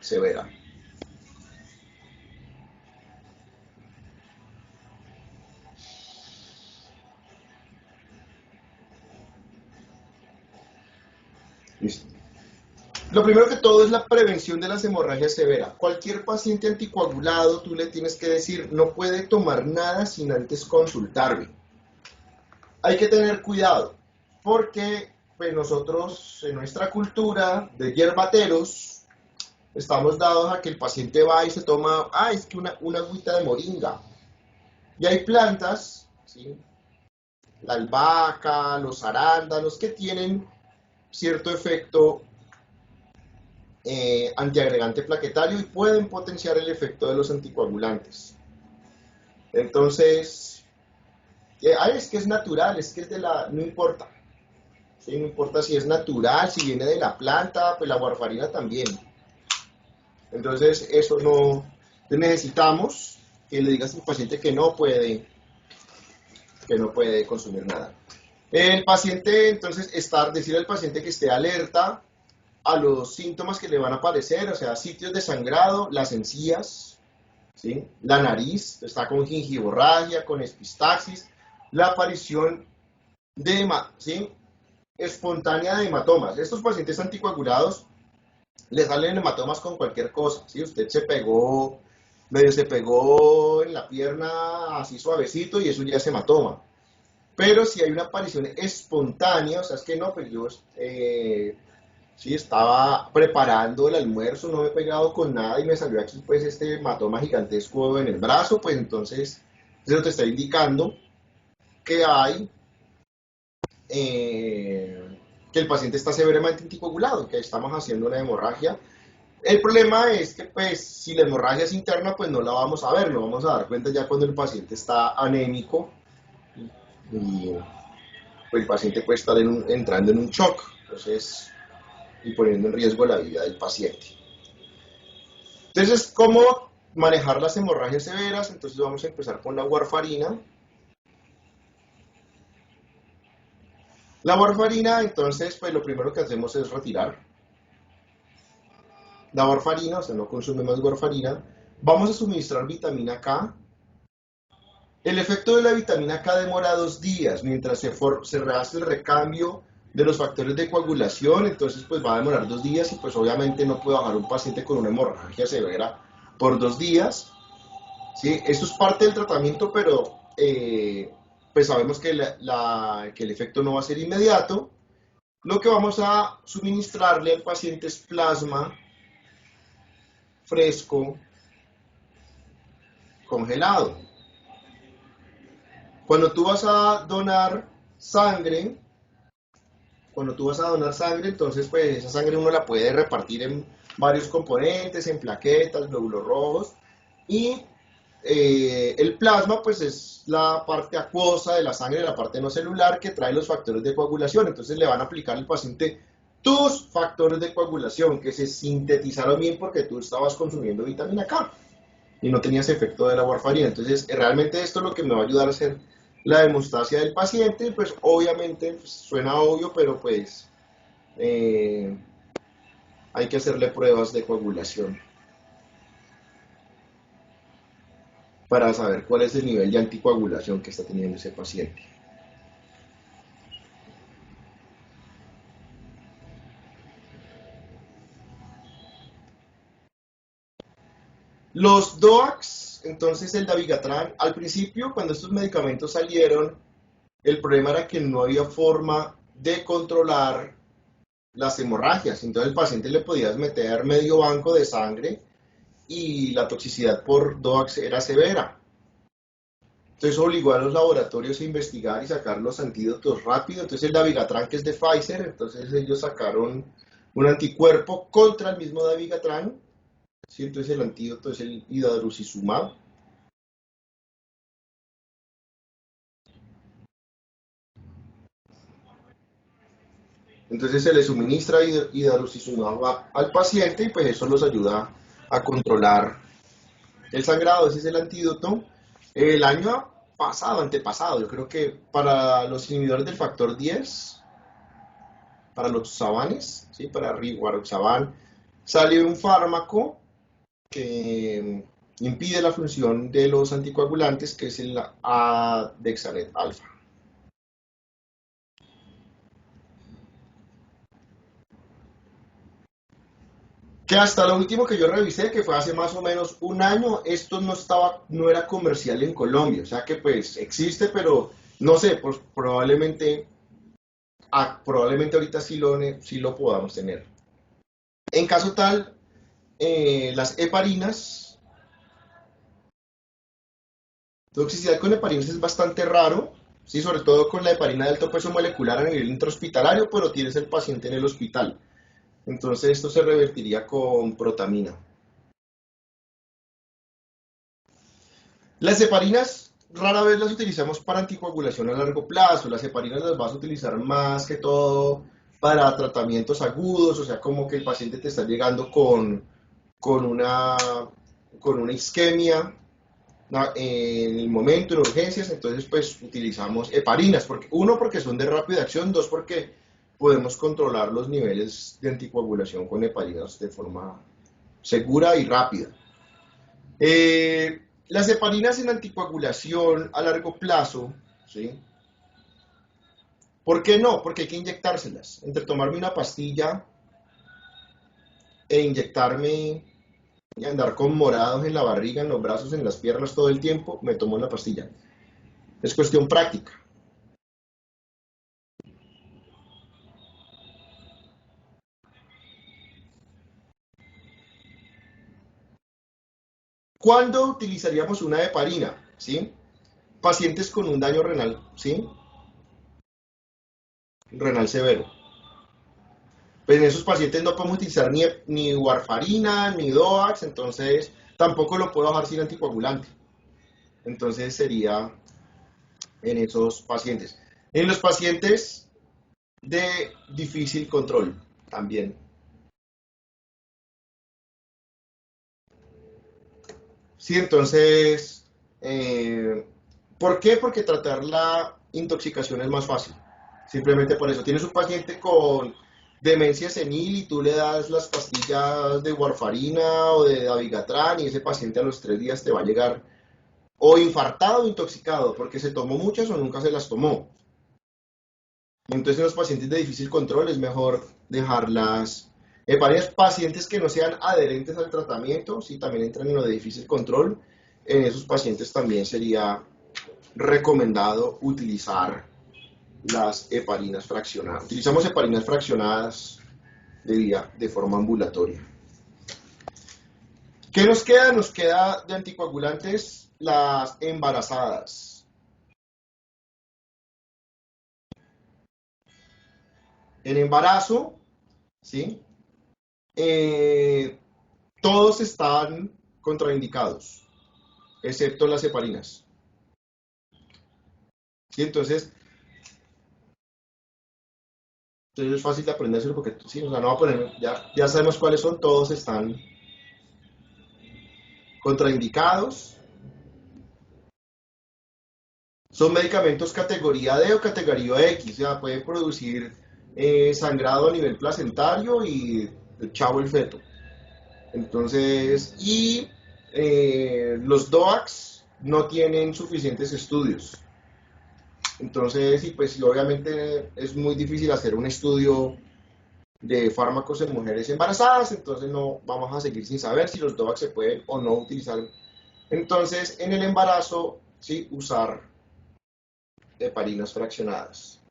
severa. Listo. Lo primero que todo es la prevención de las hemorragias severas. Cualquier paciente anticoagulado, tú le tienes que decir, no puede tomar nada sin antes consultarme. Hay que tener cuidado, porque pues, nosotros en nuestra cultura de hierbateros estamos dados a que el paciente va y se toma, es que una agüita de moringa. Y hay plantas, ¿sí? La albahaca, los arándanos, que tienen cierto efecto antiagregante plaquetario y pueden potenciar el efecto de los anticoagulantes. Entonces, es que es natural, es que es de la, no importa, ¿sí? No importa si es natural, si viene de la planta, pues la warfarina también. Entonces, eso no, necesitamos que le digas al paciente que no puede consumir nada. El paciente, entonces, decirle al paciente que esté alerta a los síntomas que le van a aparecer, o sea, sitios de sangrado, las encías, ¿sí? La nariz, está con gingivorragia, con epistaxis, la aparición de, ¿sí? espontánea de hematomas. Estos pacientes anticoagulados les salen hematomas con cualquier cosa, ¿sí? Usted medio se pegó en la pierna así suavecito y eso ya es hematoma. Pero si hay una aparición espontánea, o sea, es que no, pues yo sí, estaba preparando el almuerzo, no me he pegado con nada y me salió aquí pues este hematoma gigantesco en el brazo, pues entonces eso te está indicando que hay, que el paciente está severamente anticoagulado, que estamos haciendo una hemorragia. El problema es que pues si la hemorragia es interna, pues no la vamos a ver, no vamos a dar cuenta ya cuando el paciente está anémico y pues, el paciente puede estar entrando en un shock, entonces, y poniendo en riesgo la vida del paciente. Entonces, ¿cómo manejar las hemorragias severas? Entonces vamos a empezar con la warfarina. La warfarina, entonces, pues lo primero que hacemos es retirar la warfarina, o sea, no consume más warfarina. Vamos a suministrar vitamina K. El efecto de la vitamina K demora 2 días, mientras se hace el recambio de los factores de coagulación, entonces pues va a demorar 2 días y pues obviamente no puede bajar un paciente con una hemorragia severa por 2 días. ¿Sí? Esto es parte del tratamiento, pero pues sabemos que, que el efecto no va a ser inmediato. Lo que vamos a suministrarle al paciente es plasma fresco, congelado. Cuando tú vas a donar sangre, entonces pues esa sangre uno la puede repartir en varios componentes, en plaquetas, glóbulos rojos, y el plasma pues es la parte acuosa de la sangre, la parte no celular que trae los factores de coagulación. Entonces le van a aplicar al paciente tus factores de coagulación que se sintetizaron bien porque tú estabas consumiendo vitamina K y no tenías efecto de la warfarina. Entonces realmente esto es lo que me va a ayudar a hacer la hemostasia del paciente. Pues obviamente pues, suena obvio, pero pues hay que hacerle pruebas de coagulación para saber cuál es el nivel de anticoagulación que está teniendo ese paciente. Los DOACs, entonces el dabigatran, al principio cuando estos medicamentos salieron, el problema era que no había forma de controlar las hemorragias, entonces al paciente le podías meter medio banco de sangre y la toxicidad por DOACs era severa. Entonces obligó a los laboratorios a investigar y sacar los antídotos rápido. Entonces el dabigatran, que es de Pfizer, entonces ellos sacaron un anticuerpo contra el mismo dabigatran. ¿Sí? Entonces el antídoto es el idarucizumab. Entonces se le suministra idarucizumab al paciente y pues eso los ayuda a controlar el sangrado. Ese es el antídoto. El año pasado, antepasado, yo creo que para los inhibidores del factor 10, para los sabanes, ¿sí? Para rivaroxaban, salió un fármaco que impide la función de los anticoagulantes, que es el Adexanet alfa. Que hasta lo último que yo revisé, que fue hace más o menos un año, esto no era comercial en Colombia, o sea que pues existe, pero no sé, pues probablemente ahorita sí lo podamos tener. En caso tal, las heparinas, toxicidad con heparinas es bastante raro, ¿sí? Sobre todo con la heparina de alto peso molecular a nivel intrahospitalario, pero tienes el paciente en el hospital. Entonces esto se revertiría con protamina. Las heparinas rara vez las utilizamos para anticoagulación a largo plazo. Las heparinas las vas a utilizar más que todo para tratamientos agudos, o sea, como que el paciente te está llegando con una, con una isquemia en el momento, en urgencias, entonces pues utilizamos heparinas, porque son de rápida acción, dos, porque podemos controlar los niveles de anticoagulación con heparinas de forma segura y rápida. Las heparinas en anticoagulación a largo plazo, ¿sí? ¿Por qué no? Porque hay que inyectárselas. Entre tomarme una pastilla e inyectarme y andar con morados en la barriga, en los brazos, en las piernas todo el tiempo, me tomo la pastilla. Es cuestión práctica. ¿Cuándo utilizaríamos una heparina? ¿Sí? Pacientes con un daño renal, ¿sí? Renal severo. Pues en esos pacientes no podemos utilizar ni warfarina, ni DOAX, entonces tampoco lo puedo dejar sin anticoagulante. Entonces sería en esos pacientes. En los pacientes de difícil control también. Sí, entonces, ¿por qué? Porque tratar la intoxicación es más fácil. Simplemente por eso. Tienes un paciente con demencia senil y tú le das las pastillas de warfarina o de dabigatran y ese paciente a los 3 días te va a llegar o infartado o intoxicado porque se tomó muchas o nunca se las tomó. Entonces en los pacientes de difícil control es mejor dejarlas. Varios pacientes que no sean adherentes al tratamiento, si también entran en lo de difícil control, en esos pacientes también sería recomendado utilizar las heparinas fraccionadas. Utilizamos heparinas fraccionadas de forma ambulatoria. ¿Qué nos queda? Nos queda de anticoagulantes las embarazadas. En embarazo, ¿sí? Todos están contraindicados, excepto las heparinas. ¿Sí? Entonces es fácil de aprendérselo porque sí, o sea, no va a poner, ya sabemos cuáles son, todos están contraindicados. Son medicamentos categoría D o categoría X, o sea, pueden producir sangrado a nivel placentario y chavo el feto. Entonces, y los DOACs no tienen suficientes estudios. Entonces, y pues obviamente es muy difícil hacer un estudio de fármacos en mujeres embarazadas, entonces no vamos a seguir sin saber si los DOACs se pueden o no utilizar. Entonces, en el embarazo, sí, usar heparinas fraccionadas.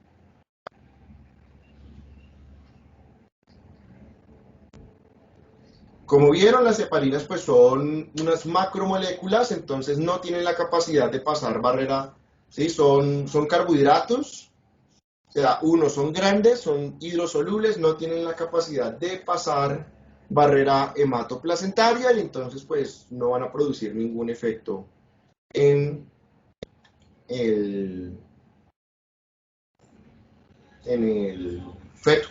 Como vieron, las heparinas pues son unas macromoléculas, entonces no tienen la capacidad de pasar barrera, ¿sí? Son carbohidratos, o sea, son grandes, son hidrosolubles, no tienen la capacidad de pasar barrera hematoplacentaria y entonces pues no van a producir ningún efecto en el, en el feto.